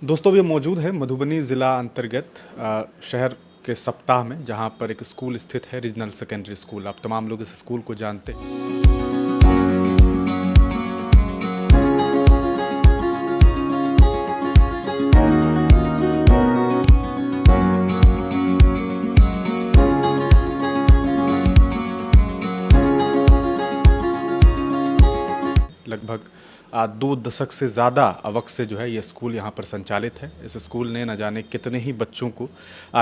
दोस्तों ये मौजूद है मधुबनी ज़िला अंतर्गत शहर के सप्ताह में, जहां पर एक स्कूल स्थित है, रीजनल सेकेंडरी स्कूल। आप तमाम लोग इस स्कूल को जानते हैं। लगभग 2 दशक से ज़्यादा वक्त से जो है ये स्कूल यहाँ पर संचालित है। इस स्कूल ने न जाने कितने ही बच्चों को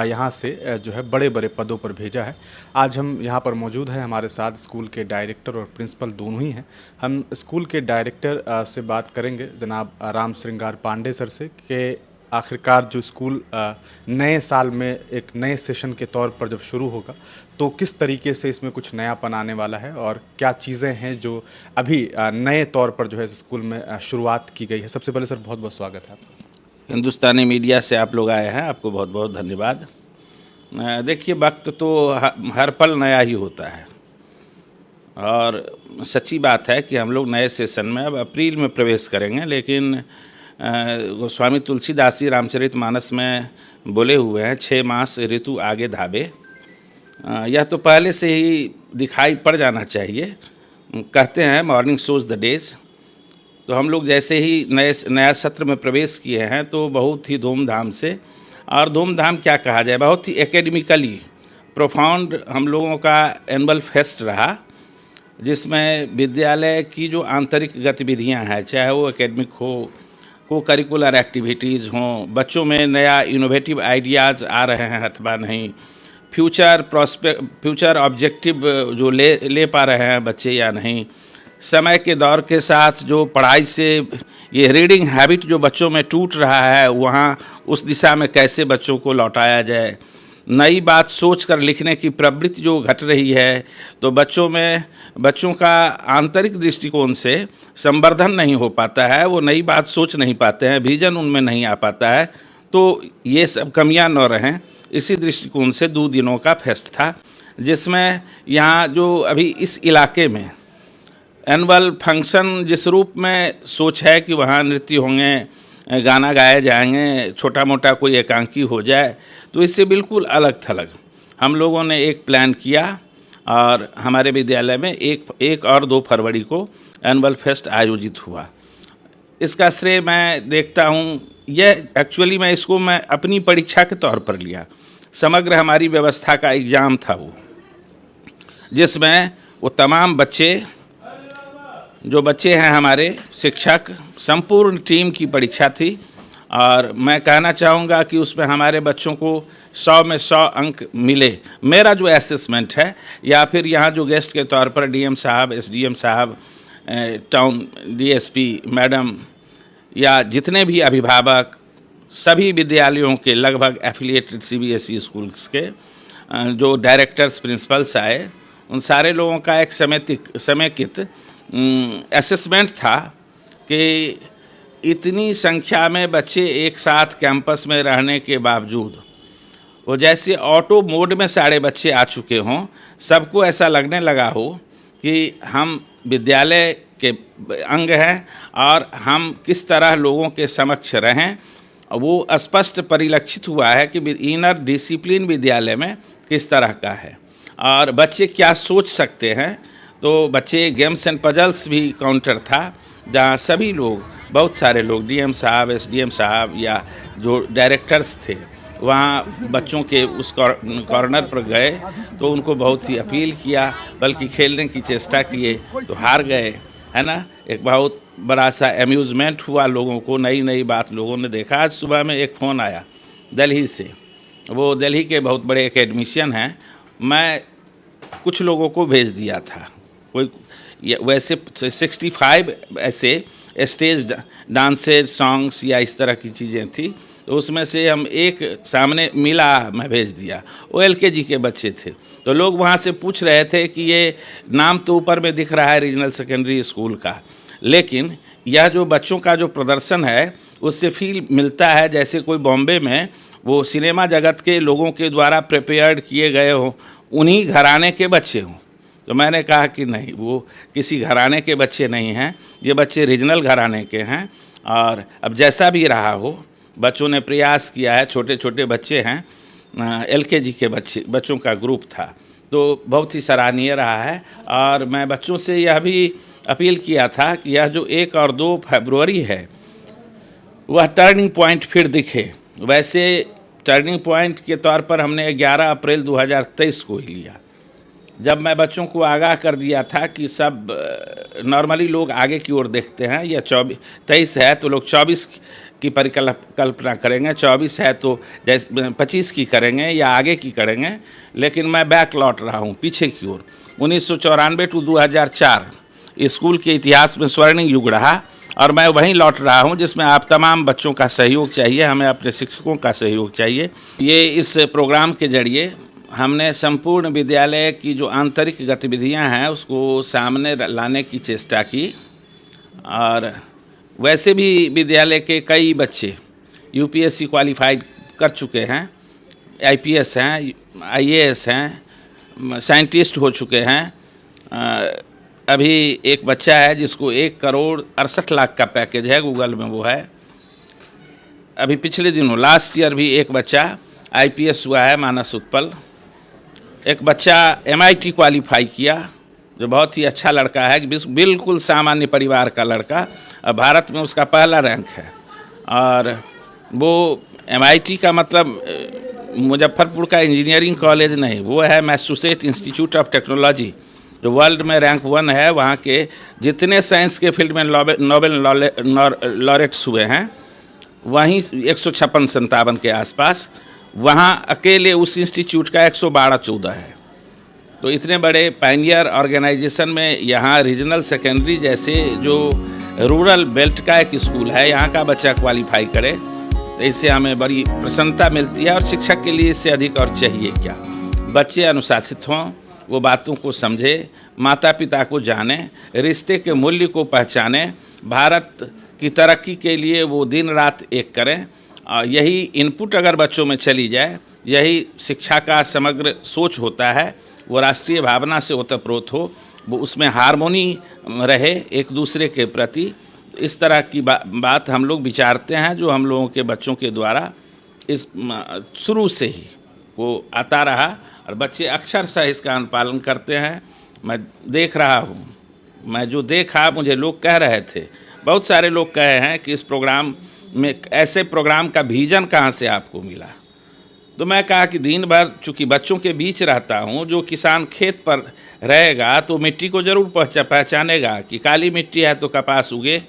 यहाँ से जो है बड़े बड़े पदों पर भेजा है। आज हम यहाँ पर मौजूद हैं, हमारे साथ स्कूल के डायरेक्टर और प्रिंसिपल दोनों ही हैं। हम स्कूल के डायरेक्टर से बात करेंगे, जनाब राम श्रृंगार पांडे सर से, कि आखिरकार जो स्कूल नए साल में एक नए सेशन के तौर पर जब शुरू होगा तो किस तरीके से इसमें कुछ नयापन आने वाला है और क्या चीज़ें हैं जो अभी नए तौर पर जो है स्कूल में शुरुआत की गई है। सबसे पहले सर बहुत बहुत स्वागत है आपका। हिंदुस्तानी मीडिया से आप लोग आए हैं, आपको बहुत बहुत धन्यवाद। देखिए, वक्त तो हर पल नया ही होता है और सच्ची बात है कि हम लोग नए सेशन में अब अप्रैल में प्रवेश करेंगे, लेकिन गोस्वामी तुलसीदास जी रामचरितमानस में बोले हुए हैं, 6 मास ऋतु आगे धाबे। यह तो पहले से ही दिखाई पड़ जाना चाहिए। कहते हैं मॉर्निंग शोज द डेज। तो हम लोग जैसे ही नया सत्र में प्रवेश किए हैं तो बहुत ही धूमधाम से, और धूमधाम क्या कहा जाए, बहुत ही एकेडमिकली प्रोफाउंड हम लोगों का एनुअल फेस्ट रहा, जिसमें विद्यालय की जो आंतरिक गतिविधियां हैं, चाहे वो एकेडमिक हो, को करिकुलर एक्टिविटीज़ हों, बच्चों में नया इनोवेटिव आइडियाज़ आ रहे हैं अथवा नहीं, फ्यूचर ऑब्जेक्टिव जो ले पा रहे हैं बच्चे या नहीं, समय के दौर के साथ जो पढ़ाई से ये रीडिंग हैबिट जो बच्चों में टूट रहा है, वहाँ उस दिशा में कैसे बच्चों को लौटाया जाए, नई बात सोच कर लिखने की प्रवृत्ति जो घट रही है, तो बच्चों का आंतरिक दृष्टिकोण से संवर्धन नहीं हो पाता है, वो नई बात सोच नहीं पाते हैं, विजन उनमें नहीं आ पाता है। तो ये सब कमियां न रहें, इसी दृष्टिकोण से 2 दिनों का फेस्ट था, जिसमें यहाँ जो अभी इस इलाके में एनुअल फंक्शन जिस रूप में सोच है कि वहाँ नृत्य होंगे, गाना गाए जाएंगे, छोटा मोटा कोई एकांकी हो जाए, तो इससे बिल्कुल अलग थलग हम लोगों ने एक प्लान किया और हमारे विद्यालय में 1 और 2 फरवरी को एनुअल फेस्ट आयोजित हुआ। इसका श्रेय मैं देखता हूँ, यह एक्चुअली मैं अपनी परीक्षा के तौर पर लिया। समग्र हमारी व्यवस्था का एग्ज़ाम था वो, जिसमें वो तमाम जो बच्चे हैं, हमारे शिक्षक, संपूर्ण टीम की परीक्षा थी। और मैं कहना चाहूँगा कि उसमें हमारे बच्चों को 100 में 100 अंक मिले। मेरा जो असेसमेंट है, या फिर यहाँ जो गेस्ट के तौर पर डीएम साहब, एसडीएम साहब, टाउन डीएसपी मैडम या जितने भी अभिभावक, सभी विद्यालयों के लगभग एफिलिएटेड सीबीएसई स्कूल्स के जो डायरेक्टर्स, प्रिंसिपल्स आए, उन सारे लोगों का एक समेकित असेसमेंट था कि इतनी संख्या में बच्चे एक साथ कैंपस में रहने के बावजूद, वो जैसे ऑटो मोड में सारे बच्चे आ चुके हों, सबको ऐसा लगने लगा हो कि हम विद्यालय के अंग हैं और हम किस तरह लोगों के समक्ष रहें, वो स्पष्ट परिलक्षित हुआ है कि इनर डिसिप्लिन विद्यालय में किस तरह का है और बच्चे क्या सोच सकते हैं। तो बच्चे गेम्स एंड पजल्स भी काउंटर था, जहाँ सभी लोग, बहुत सारे लोग, डीएम साहब, एसडीएम साहब या जो डायरेक्टर्स थे, वहाँ बच्चों के उस कॉर्नर पर गए तो उनको बहुत ही अपील किया, बल्कि खेलने की चेष्टा किए तो हार गए, है ना। एक बहुत बड़ा सा अम्यूज़मेंट हुआ लोगों को, नई बात लोगों ने देखा। आज सुबह में एक फ़ोन आया दिल्ली से, वो दिल्ली के बहुत बड़े एकेडमिशियन हैं, मैं कुछ लोगों को भेज दिया था, कोई वैसे 65 ऐसे स्टेज डांसेज, सॉन्ग्स या इस तरह की चीज़ें थी, तो उसमें से हम एक सामने मिला, मैं भेज दिया। वो एलकेजी के बच्चे थे, तो लोग वहाँ से पूछ रहे थे कि ये नाम तो ऊपर में दिख रहा है रीजनल सेकेंडरी स्कूल का, लेकिन यह जो बच्चों का जो प्रदर्शन है, उससे फील मिलता है जैसे कोई बॉम्बे में वो सिनेमा जगत के लोगों के द्वारा प्रिपेयर्ड किए गए हों, उन्हीं घराने के बच्चे हों। तो मैंने कहा कि नहीं, वो किसी घराने के बच्चे नहीं हैं, ये बच्चे रीजनल घराने के हैं। और अब जैसा भी रहा हो, बच्चों ने प्रयास किया है, छोटे छोटे बच्चे हैं, LKG के बच्चों का ग्रुप था, तो बहुत ही सराहनीय रहा है। और मैं बच्चों से यह भी अपील किया था कि यह जो 1 और 2 फरवरी है वह टर्निंग पॉइंट फिर दिखे। वैसे टर्निंग पॉइंट के तौर पर हमने 11 अप्रैल 2023 को ही लिया, जब मैं बच्चों को आगाह कर दिया था कि सब नॉर्मली लोग आगे की ओर देखते हैं, या 23 है तो लोग 24 की परिकल्पना करेंगे, 24 है तो जैसे 25 की करेंगे या आगे की करेंगे, लेकिन मैं बैक लौट रहा हूँ पीछे की ओर। 1994 टू 2004 स्कूल के इतिहास में स्वर्णिम युग रहा, और मैं वहीं लौट रहा हूं जिसमें आप तमाम बच्चों का सहयोग चाहिए, हमें अपने शिक्षकों का सहयोग चाहिए। ये इस प्रोग्राम के जरिए हमने संपूर्ण विद्यालय की जो आंतरिक गतिविधियां हैं उसको सामने लाने की चेष्टा की। और वैसे भी विद्यालय के कई बच्चे UPSC क्वालिफाइड कर चुके हैं, IPS हैं, IAS हैं, साइंटिस्ट हो चुके हैं। अभी एक बच्चा है जिसको 1,68,00,000 का पैकेज है, गूगल में वो है। अभी पिछले दिनों लास्ट ईयर भी एक बच्चा IPS हुआ है, मानस उत्पल। एक बच्चा MIT क्वालिफाई किया, जो बहुत ही अच्छा लड़का है, बिल्कुल सामान्य परिवार का लड़का, भारत में उसका पहला रैंक है। और वो MIT का मतलब मुजफ्फरपुर का इंजीनियरिंग कॉलेज नहीं, वो है मैसाचुसेट्स इंस्टीट्यूट ऑफ टेक्नोलॉजी, जो वर्ल्ड में रैंक 1 है। वहाँ के जितने साइंस के फील्ड में नोबेल लॉरेट्स हुए हैं, वहीं 156-57 के आसपास, वहाँ अकेले उस इंस्टीट्यूट का 112-14 है। तो इतने बड़े पायनियर ऑर्गेनाइजेशन में यहाँ रीजनल सेकेंडरी जैसे जो रूरल बेल्ट का एक स्कूल है, यहाँ का बच्चा क्वालिफाई करे, तो इससे हमें बड़ी प्रसन्नता मिलती है। और शिक्षक के लिए इससे अधिक और चाहिए क्या। बच्चे अनुशासित हों, वो बातों को समझे, माता पिता को जाने, रिश्ते के मूल्य को पहचाने, भारत की तरक्की के लिए वो दिन रात एक करें। और यही इनपुट अगर बच्चों में चली जाए, यही शिक्षा का समग्र सोच होता है। वो राष्ट्रीय भावना से ओतप्रोत हो, वो उसमें हार्मोनी रहे एक दूसरे के प्रति। इस तरह की बात हम लोग विचारते हैं, जो हम लोगों के बच्चों के द्वारा इस शुरू से ही वो आता रहा, और बच्चे अक्षरशः इसका अनुपालन करते हैं। मैं देख रहा हूँ, मैं जो देखा, मुझे लोग कह रहे थे, बहुत सारे लोग कहे हैं कि इस प्रोग्राम में, ऐसे प्रोग्राम का विजन कहाँ से आपको मिला। तो मैं कहा कि दिन भर चूँकि बच्चों के बीच रहता हूँ, जो किसान खेत पर रहेगा तो मिट्टी को ज़रूर पहचानेगा कि काली मिट्टी है तो कपास उगे,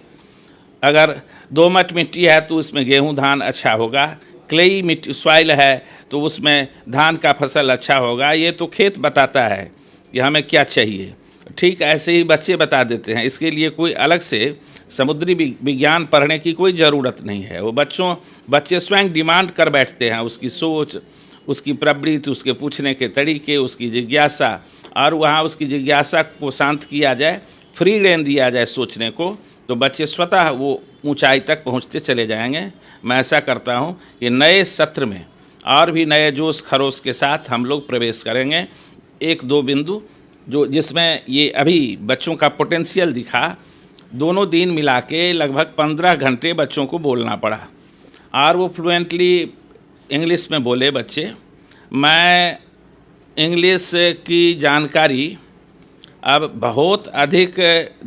अगर दोमट मिट्टी है तो उसमें गेहूँ धान अच्छा होगा, क्लेई मिट्टी सॉइल है तो उसमें धान का फसल अच्छा होगा। ये तो खेत बताता है कि हमें क्या चाहिए। ठीक ऐसे ही बच्चे बता देते हैं। इसके लिए कोई अलग से समुद्री विज्ञान पढ़ने की कोई ज़रूरत नहीं है। वो बच्चे स्वयं डिमांड कर बैठते हैं, उसकी सोच, उसकी प्रवृत्ति, उसके पूछने के तरीके, उसकी जिज्ञासा, और वहाँ उसकी जिज्ञासा को शांत किया जाए, फ्री रेन दिया जाए सोचने को, तो बच्चे स्वतः वो ऊंचाई तक पहुँचते चले जाएंगे। मैं ऐसा करता हूँ कि नए सत्र में और भी नए जोश खरोश के साथ हम लोग प्रवेश करेंगे। 1-2 बिंदु जिसमें ये अभी बच्चों का पोटेंशियल दिखा, दोनों दिन मिला के लगभग 15 घंटे बच्चों को बोलना पड़ा, और वो फ्लुएंटली इंग्लिश में बोले बच्चे। मैं इंग्लिश की जानकारी अब बहुत अधिक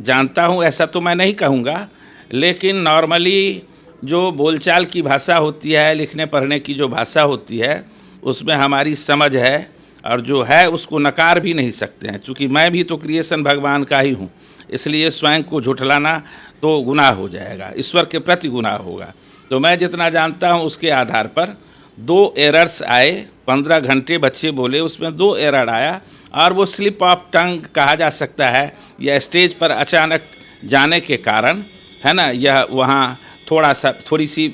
जानता हूँ ऐसा तो मैं नहीं कहूँगा, लेकिन नॉर्मली जो बोलचाल की भाषा होती है, लिखने पढ़ने की जो भाषा होती है, उसमें हमारी समझ है, और जो है उसको नकार भी नहीं सकते हैं। चूँकि मैं भी तो क्रिएशन भगवान का ही हूँ, इसलिए स्वयं को झुठलाना तो गुनाह हो जाएगा, ईश्वर के प्रति गुनाह होगा। तो मैं जितना जानता हूँ उसके आधार पर 2 एरर्स आए। 15 घंटे बच्चे बोले, उसमें 2 एरर आया, और वो स्लिप ऑफ टंग कहा जा सकता है, या स्टेज पर अचानक जाने के कारण, है ना, यह वहाँ थोड़ी सी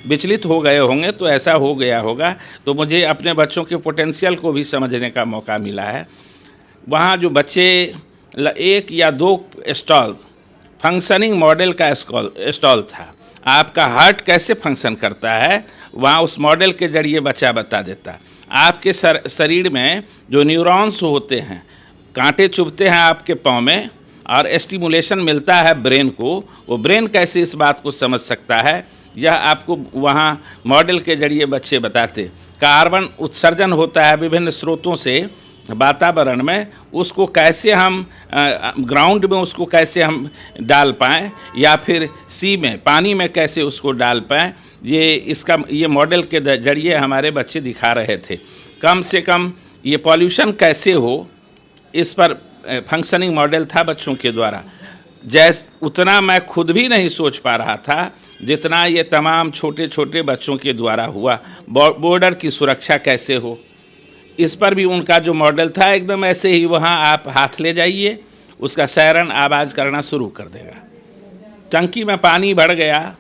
विचलित हो गए होंगे, तो ऐसा हो गया होगा। तो मुझे अपने बच्चों के पोटेंशियल को भी समझने का मौका मिला है। वहाँ जो बच्चे 1 या 2 स्टॉल, फंक्शनिंग मॉडल का स्टॉल था, आपका हार्ट कैसे फंक्शन करता है, वहाँ उस मॉडल के जरिए बच्चा बता देता। आपके शरीर में जो न्यूरॉन्स होते हैं, कांटे चुभते हैं आपके पाँव में, और स्टिमुलेशन मिलता है ब्रेन को, वो ब्रेन कैसे इस बात को समझ सकता है, यह आपको वहाँ मॉडल के जरिए बच्चे बताते। कार्बन उत्सर्जन होता है विभिन्न स्रोतों से वातावरण में, उसको कैसे हम ग्राउंड में उसको कैसे हम डाल पाएँ, या फिर सी में पानी में कैसे उसको डाल पाएँ, ये मॉडल के जरिए हमारे बच्चे दिखा रहे थे। कम से कम ये पॉल्यूशन कैसे हो, इस पर फंक्शनिंग मॉडल था बच्चों के द्वारा। उतना मैं खुद भी नहीं सोच पा रहा था जितना ये तमाम छोटे छोटे बच्चों के द्वारा हुआ। बॉर्डर की सुरक्षा कैसे हो, इस पर भी उनका जो मॉडल था एकदम ऐसे ही, वहाँ आप हाथ ले जाइए, उसका सायरन आवाज़ करना शुरू कर देगा। टंकी में पानी बढ़ गया,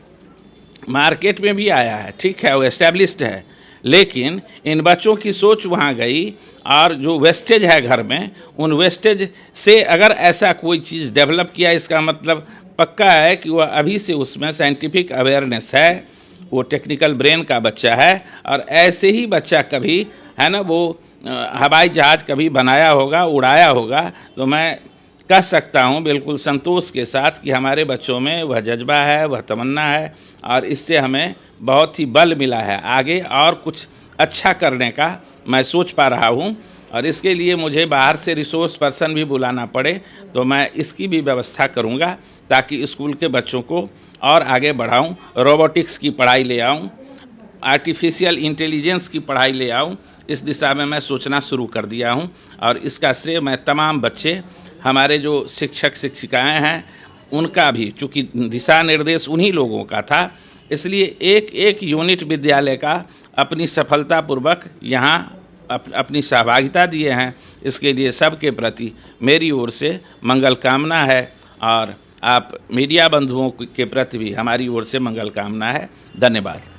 मार्केट में भी आया है, ठीक है, वो एस्टेब्लिश्ड है, लेकिन इन बच्चों की सोच वहाँ गई, और जो वेस्टेज है घर में, उन वेस्टेज से अगर ऐसा कोई चीज़ डेवलप किया, इसका मतलब पक्का है कि वह अभी से उसमें साइंटिफिक अवेयरनेस है, वो टेक्निकल ब्रेन का बच्चा है। और ऐसे ही बच्चा कभी, है ना, वो हवाई जहाज़ कभी बनाया होगा, उड़ाया होगा, तो मैं कह सकता हूँ बिल्कुल संतोष के साथ कि हमारे बच्चों में वह जज्बा है, वह तमन्ना है, और इससे हमें बहुत ही बल मिला है आगे और कुछ अच्छा करने का मैं सोच पा रहा हूँ। और इसके लिए मुझे बाहर से रिसोर्स पर्सन भी बुलाना पड़े तो मैं इसकी भी व्यवस्था करूँगा, ताकि स्कूल के बच्चों को और आगे बढ़ाऊँ, रोबोटिक्स की पढ़ाई ले आऊँ, आर्टिफिशियल इंटेलिजेंस की पढ़ाई ले आऊँ। इस दिशा में मैं सोचना शुरू कर दिया हूँ, और इसका श्रेय मैं तमाम बच्चे, हमारे जो शिक्षक शिक्षिकाएं हैं, उनका भी, चूँकि दिशा निर्देश उन्हीं लोगों का था, इसलिए एक एक यूनिट विद्यालय का अपनी सफलतापूर्वक यहाँ अपनी सहभागिता दिए हैं। इसके लिए सबके प्रति मेरी ओर से मंगल कामना है, और आप मीडिया बंधुओं के प्रति भी हमारी ओर से मंगल कामना है। धन्यवाद।